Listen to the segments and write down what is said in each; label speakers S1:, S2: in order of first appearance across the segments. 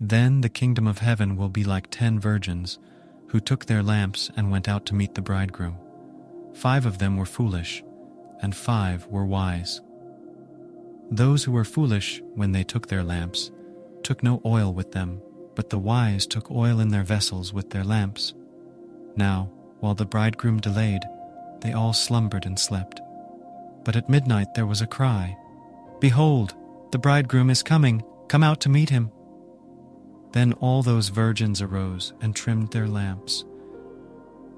S1: Then the kingdom of heaven will be like 10 virgins who took their lamps and went out to meet the bridegroom. 5 of them were foolish, and 5 were wise. Those who were foolish, when they took their lamps, took no oil with them, but the wise took oil in their vessels with their lamps. Now, while the bridegroom delayed, they all slumbered and slept. But at midnight there was a cry, "Behold, the bridegroom is coming, come out to meet him." Then all those virgins arose and trimmed their lamps.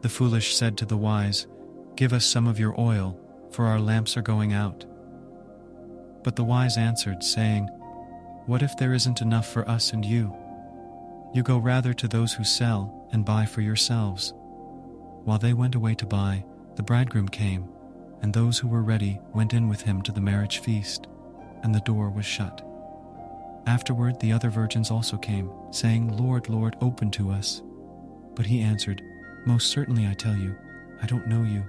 S1: The foolish said to the wise, "Give us some of your oil, for our lamps are going out." But the wise answered, saying, "What if there isn't enough for us and you? You go rather to those who sell and buy for yourselves." While they went away to buy, the bridegroom came, and those who were ready went in with him to the marriage feast, and the door was shut. Afterward the other virgins also came, saying, "Lord, Lord, open to us." But he answered, "Most certainly I tell you, I don't know you.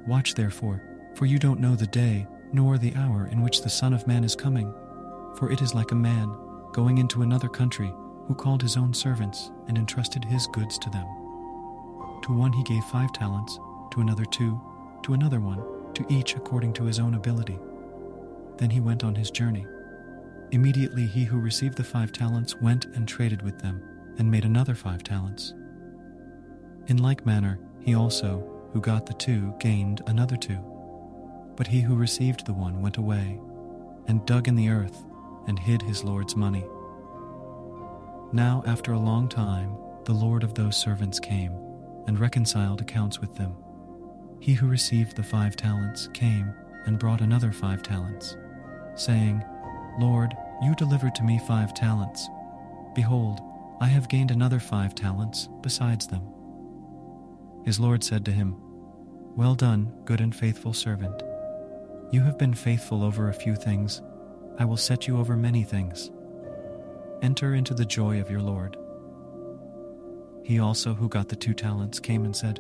S1: Watch therefore, for you don't know the day, nor the hour in which the Son of Man is coming. For it is like a man going into another country, who called his own servants and entrusted his goods to them. To one he gave 5 talents, to another 2, to another 1, to each according to his own ability. Then he went on his journey. Immediately he who received the 5 talents went and traded with them, and made another 5 talents. In like manner he also, who got the 2, gained another 2. But he who received the 1 went away, and dug in the earth, and hid his Lord's money. Now after a long time the Lord of those servants came, and reconciled accounts with them. He who received the 5 talents came and brought another 5 talents, saying, "Lord, you delivered to me 5 talents. Behold, I have gained another 5 talents besides them." His Lord said to him, "Well done, good and faithful servant. You have been faithful over a few things. I will set you over many things. Enter into the joy of your Lord." He also who got the 2 talents came and said,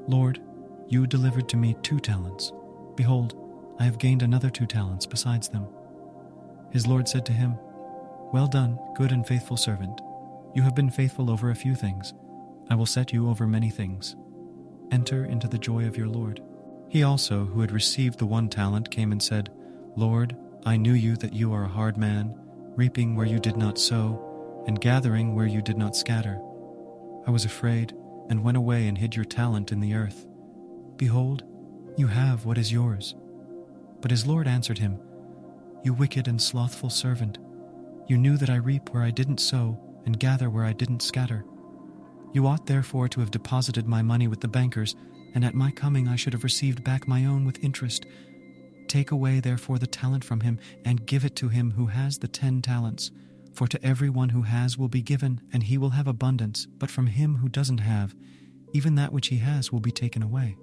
S1: "Lord, you delivered to me 2 talents. Behold, I have gained another 2 talents besides them." His Lord said to him, "Well done, good and faithful servant. You have been faithful over a few things. I will set you over many things. Enter into the joy of your Lord." He also who had received the 1 talent came and said, "Lord, I knew you that you are a hard man, reaping where you did not sow, and gathering where you did not scatter. I was afraid, and went away and hid your talent in the earth. Behold, you have what is yours." But his Lord answered him, "You wicked and slothful servant, you knew that I reap where I didn't sow, and gather where I didn't scatter. You ought therefore to have deposited my money with the bankers, and at my coming I should have received back my own with interest. Take away therefore the talent from him, and give it to him who has the 10 talents. For to everyone who has will be given, and he will have abundance, but from him who doesn't have, even that which he has will be taken away.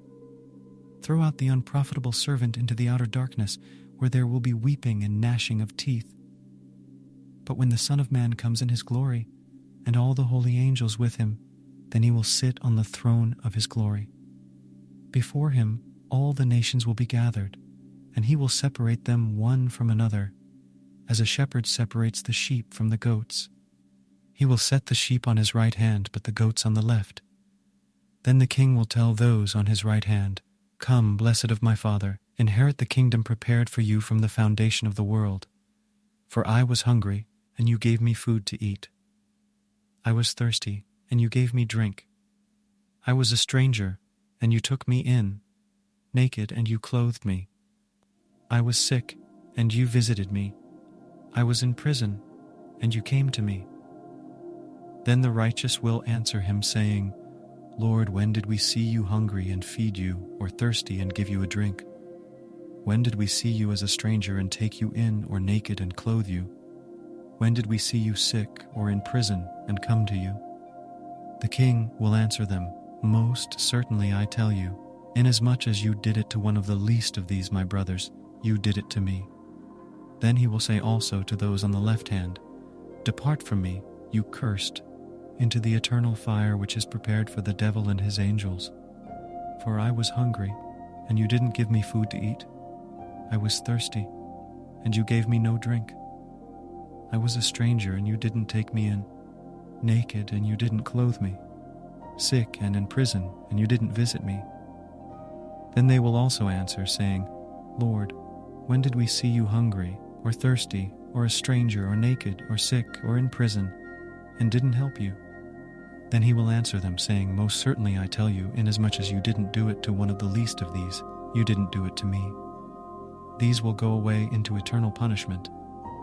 S1: Throw out the unprofitable servant into the outer darkness, where there will be weeping and gnashing of teeth. But when the Son of Man comes in his glory, and all the holy angels with him, then he will sit on the throne of his glory. Before him all the nations will be gathered, and he will separate them one from another, as a shepherd separates the sheep from the goats. He will set the sheep on his right hand, but the goats on the left. Then the king will tell those on his right hand, "Come, blessed of my Father, inherit the kingdom prepared for you from the foundation of the world. For I was hungry, and you gave me food to eat. I was thirsty, and you gave me drink. I was a stranger, and you took me in, naked, and you clothed me. I was sick, and you visited me. I was in prison, and you came to me." Then the righteous will answer him, saying, "Lord, when did we see you hungry and feed you, or thirsty and give you a drink? When did we see you as a stranger and take you in, or naked and clothe you? When did we see you sick or in prison and come to you?" The king will answer them, "Most certainly I tell you, inasmuch as you did it to one of the least of these my brothers, you did it to me." Then he will say also to those on the left hand, "Depart from me, you cursed, into the eternal fire which is prepared for the devil and his angels. For I was hungry, and you didn't give me food to eat. I was thirsty, and you gave me no drink. I was a stranger and you didn't take me in, naked and you didn't clothe me, sick and in prison and you didn't visit me." Then they will also answer, saying, "Lord, when did we see you hungry, or thirsty, or a stranger, or naked, or sick, or in prison, and didn't help you?" Then he will answer them, saying, "Most certainly I tell you, inasmuch as you didn't do it to one of the least of these, you didn't do it to me." These will go away into eternal punishment,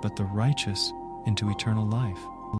S1: but the righteous into eternal life.